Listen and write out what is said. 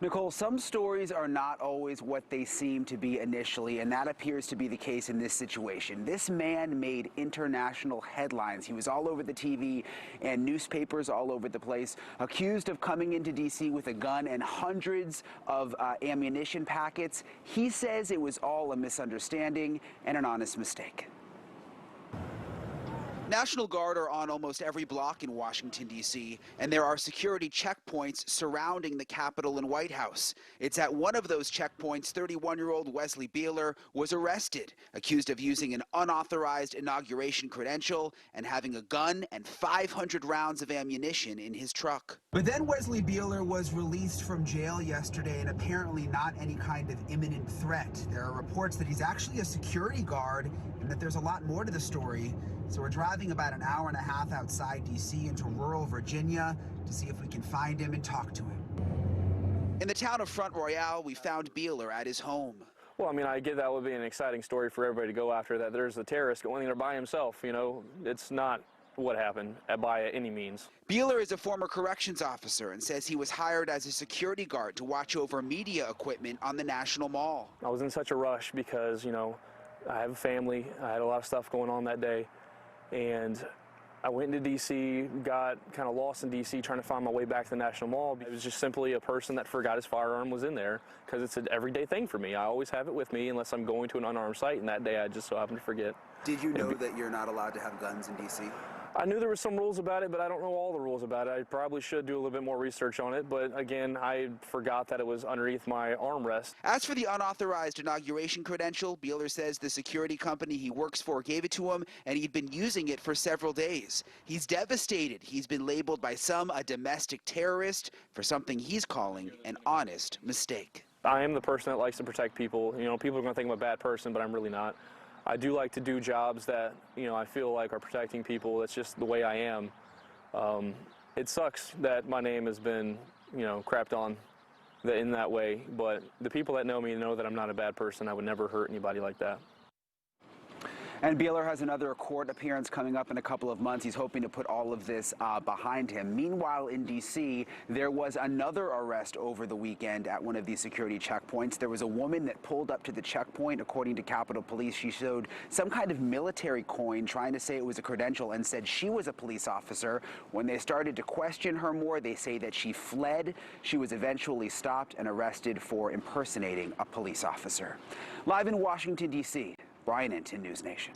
Nicole, some stories are not always what they seem to be initially, and that appears to be the case in this situation. This man made international headlines. He was all over the TV and newspapers all over the place, accused of coming into D.C. with a gun and hundreds of ammunition packets. He says it was all a misunderstanding and an honest mistake. National Guard are on almost every block in Washington, D.C., and there are security checkpoints surrounding the Capitol and White House. It's at one of those checkpoints 31-year-old Wesley Beeler was arrested, accused of using an unauthorized inauguration credential and having a gun and 500 rounds of ammunition in his truck. But then Wesley Beeler was released from jail yesterday, and apparently not any kind of imminent threat. There are reports that he's actually a security guard and that there's a lot more to the story. So we're driving about an hour and a half outside D.C. into rural Virginia to see if we can find him and talk to him. In the town of Front Royale, we found Beeler at his home. Well, I mean, I get that would be an exciting story for everybody to go after, that there's a terrorist going there by himself. You know, it's not what happened by any means. Beeler is a former corrections officer and says he was hired as a security guard to watch over media equipment on the National Mall. I was in such a rush because, you know, I have a family. I had a lot of stuff going on that day. And I went into D.C., got kind of lost in D.C. trying to find my way back to the National Mall. It was just simply a person that forgot his firearm was in there, because it's an everyday thing for me. I always have it with me unless I'm going to an unarmed site, and that day I just so happened to forget. Did you know that you're not allowed to have guns in D.C.? I knew there were some rules about it, but I don't know all the rules about it. I probably should do a little bit more research on it, but again, I forgot that it was underneath my armrest. As for the unauthorized inauguration credential, Beeler says the security company he works for gave it to him, and he'd been using it for several days. He's devastated. He's been labeled by some a domestic terrorist for something he's calling an honest mistake. I am the person that likes to protect people. You know, people are going to think I'm a bad person, but I'm really not. I do like to do jobs that, you know, I feel like are protecting people. That's just the way I am. It sucks that my name has been, you know, crapped on in that way, but the people that know me know that I'm not a bad person. I would never hurt anybody like that. And Beeler has another court appearance coming up in a couple of months. He's hoping to put all of this behind him. Meanwhile, in D.C., there was another arrest over the weekend at one of these security checkpoints. There was a woman that pulled up to the checkpoint. According to Capitol Police, she showed some kind of military coin, trying to say it was a credential, and said she was a police officer. When they started to question her more, they say that she fled. She was eventually stopped and arrested for impersonating a police officer. Live in Washington, D.C., Brian Entin, News Nation.